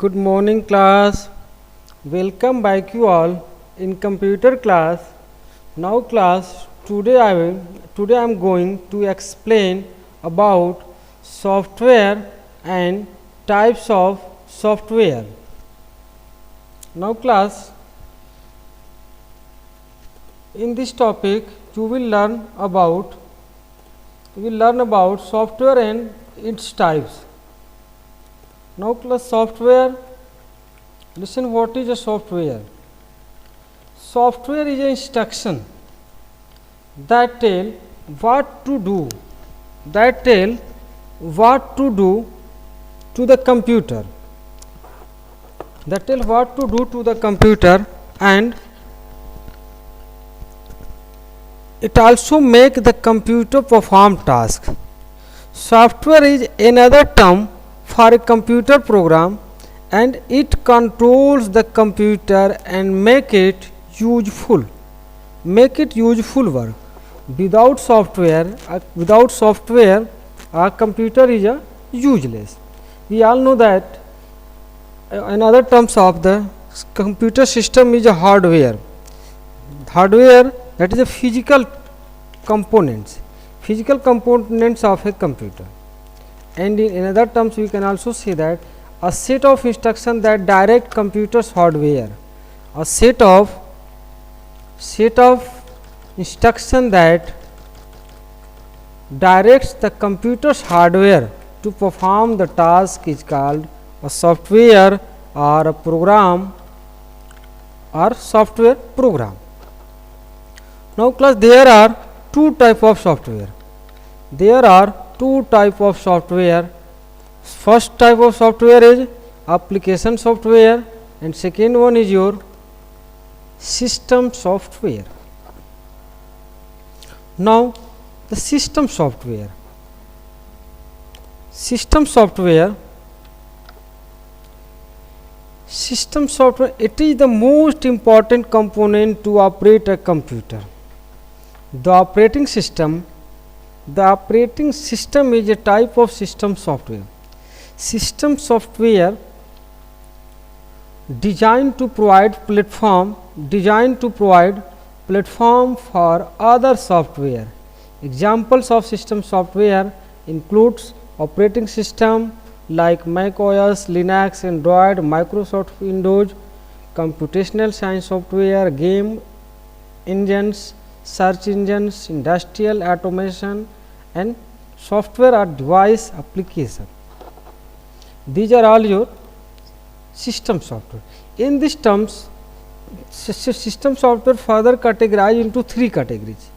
Good morning class. Welcome back you all in computer class. Now class, today I am going to explain about software and types of software. Now class, in this topic you will learn about software and its types. Now class, software, listen, what is a software? Software is an instruction that tell what to do to the computer, and it also make the computer perform task. Software is another term for a computer program, and it controls the computer and make it useful work. Without software our computer is useless. We all know that another terms of the computer system is a hardware, that is a physical components of a computer. And in another terms we can also say that a set of instructions that direct computer's hardware, a set of instruction that directs the computer's hardware to perform the task is called a software or a program or software program. Now class, there are two type of software. First type of software is application software, and second one is your system software. Now the system software, it is the most important component to operate a computer. The operating system is a type of system software. System software designed to provide platform for other software. Examples of system software includes operating system like Mac OS, Linux, Android, Microsoft Windows, computational science software, game engines, search engines, industrial automation, and software or device application. These are all your system software. In these terms, system software further categorized into three categories.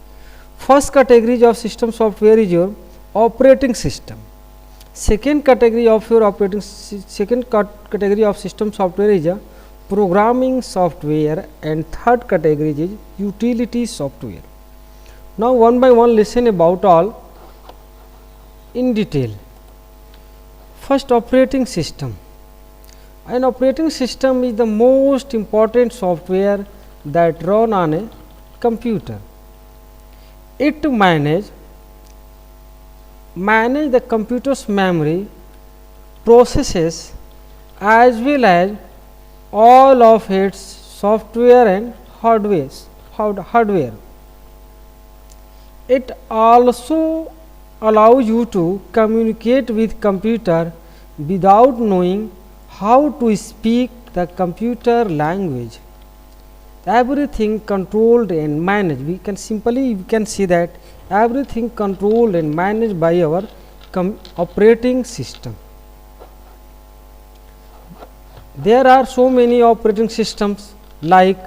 First category of system software is your operating system. Second category of system software is a programming software, and third category is utility software. Now one by one listen about all in detail. First, operating system. An operating system is the most important software that run on a computer. It manage the computer's memory, processes, as well as all of its software and hardware. It also allows you to communicate with computer without knowing how to speak the computer language. Everything controlled and managed. We can see that everything controlled and managed by our operating system. There are so many operating systems like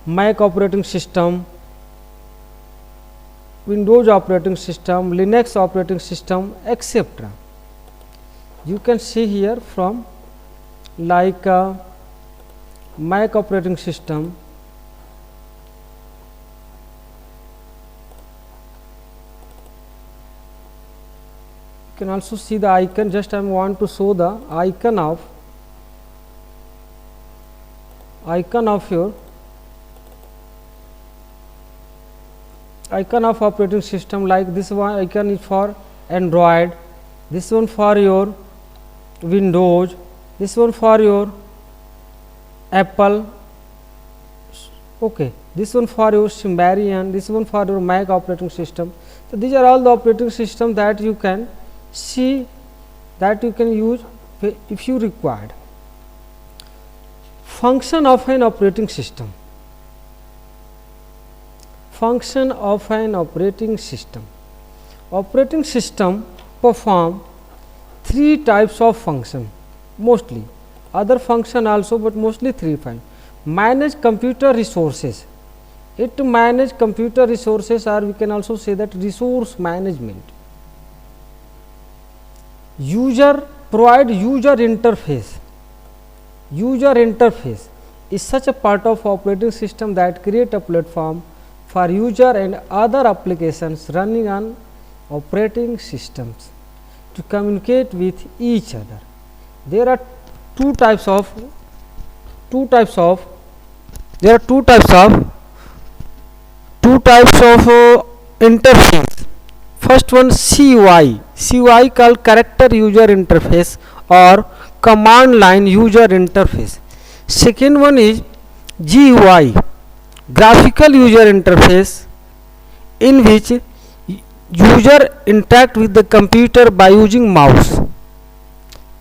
Mac operating system, Windows operating system, Linux operating system, etc. You can see here from like Mac operating system. You can also see the icon. Just I want to show the icon of your icon of operating system. Like this one icon is for Android, this one for your Windows, this one for your Apple, okay, this one for your Symbian, this one for your Mac operating system. So these are all the operating system that you can see, that you can use if you required. Function of an operating system. Function of an operating system. Operating system perform three types of function, mostly other function also, but mostly three types. Manage computer resources. It manage computer resources, or we can also say that resource management. User, provide user interface. User interface is such a part of operating system that create a platform for user and other applications running on operating systems to communicate with each other. There are two types of interface. First one, CUI called character user interface or command line user interface. Second one is GUI, graphical user interface, in which user interact with the computer by using mouse.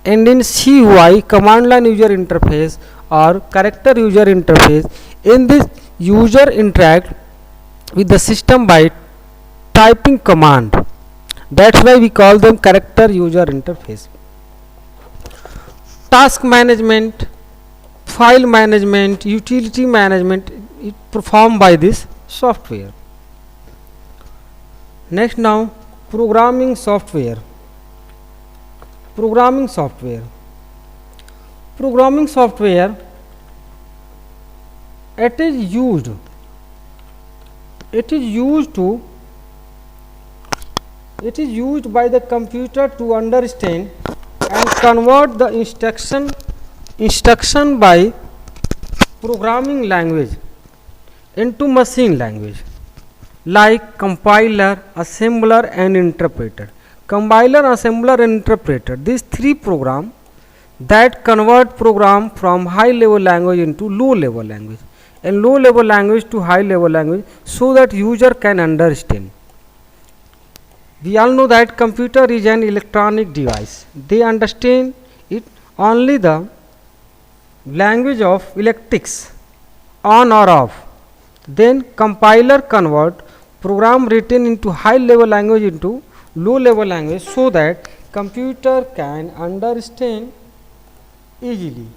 And in CUI, command line user interface or character user interface, in this user interact with the system by typing command. That's why we call them character user interface. Task management, file management, utility management is performed by this software. Next, now programming software. Programming software. Programming software, it is used by the computer to understand and convert the instruction by programming language into machine language, like compiler, assembler and interpreter. Compiler, assembler and interpreter, these three programs that convert program from high level language into low level language and low level language to high level language, so that user can understand. We all know that computer is an electronic device. They understand it only the language of electrics, on or off. Then compiler convert program written into high level language into low level language, so that computer can understand easily.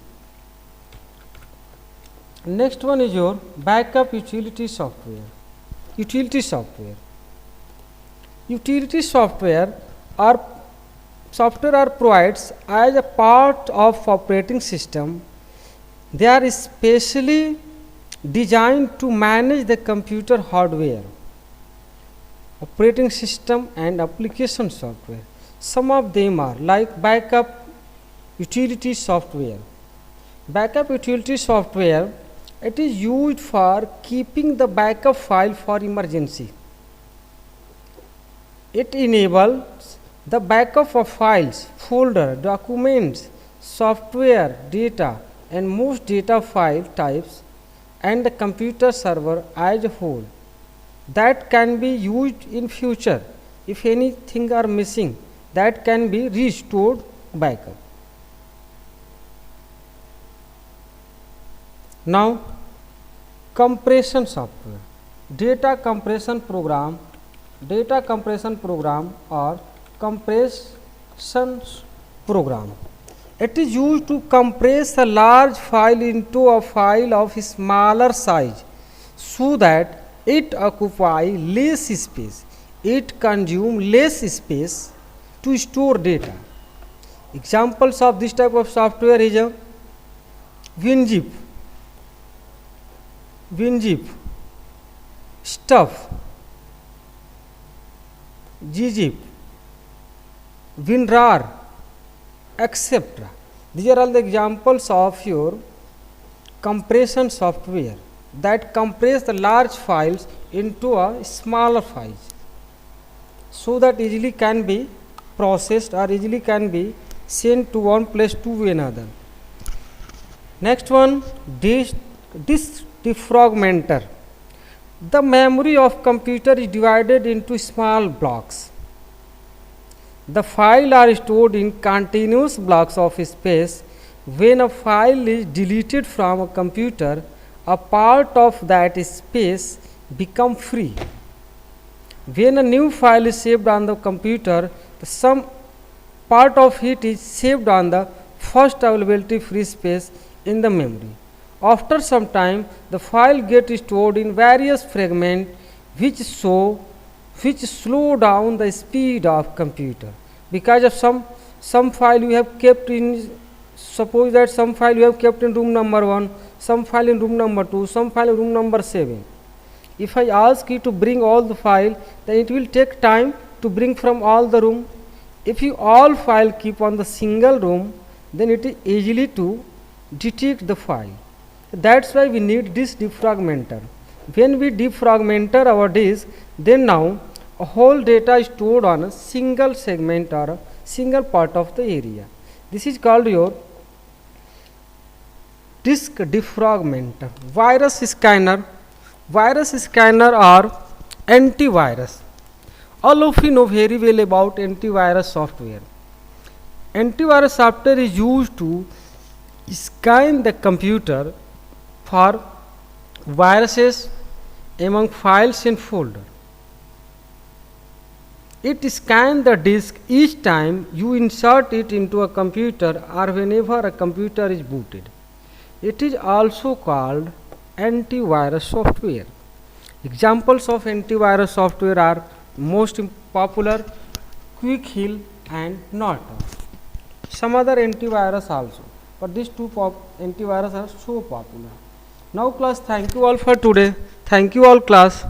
Next one is your backup utility software. Utility software are provides as a part of operating system. They are specially designed to manage the computer hardware, operating system and application software. Some of them are like backup utility software. Backup utility software, it is used for keeping the backup file for emergency. It enables the backup of files, folder, documents, software, data and most data file types and the computer server as a whole, that can be used in future if anything are missing, that can be restored backup. Now compression software, data compression program or compression program. It is used to compress a large file into a file of smaller size, so that it occupies less space, it consumes less space to store data. Examples of this type of software is a WinZip, Stuff, gzip, WinRAR, etc. These are all the examples of your compression software that compress the large files into a smaller files, so that easily can be processed or easily can be sent to one place to another. Next one, disk defragmenter. The memory of computer is divided into small blocks. The files are stored in continuous blocks of space. When a file is deleted from a computer, a part of that space becomes free. When a new file is saved on the computer, some part of it is saved on the first available free space in the memory. After some time, the file gets stored in various fragments which slow down the speed of computer. Because of some file you have kept in, suppose that some file you have kept in room number 1, some file in room number 2, some file in room number 7. If I ask you to bring all the file, then it will take time to bring from all the room. If you all file keep on the single room, then it is easily to detect the file. That's why we need this defragmenter. When we defragmenter our disk, then now a whole data is stored on a single segment or a single part of the area. This is called your disk defragmenter. Virus scanner. Virus scanner or antivirus. All of you know very well about antivirus software. Antivirus software is used to scan the computer for viruses among files and folders. It scans the disk each time you insert it into a computer or whenever a computer is booted. It is also called antivirus software. Examples of antivirus software are most popular Quick Heal and Norton. Some other antivirus also, but these two antivirus are so popular. Now class, thank you all for today. Thank you all class.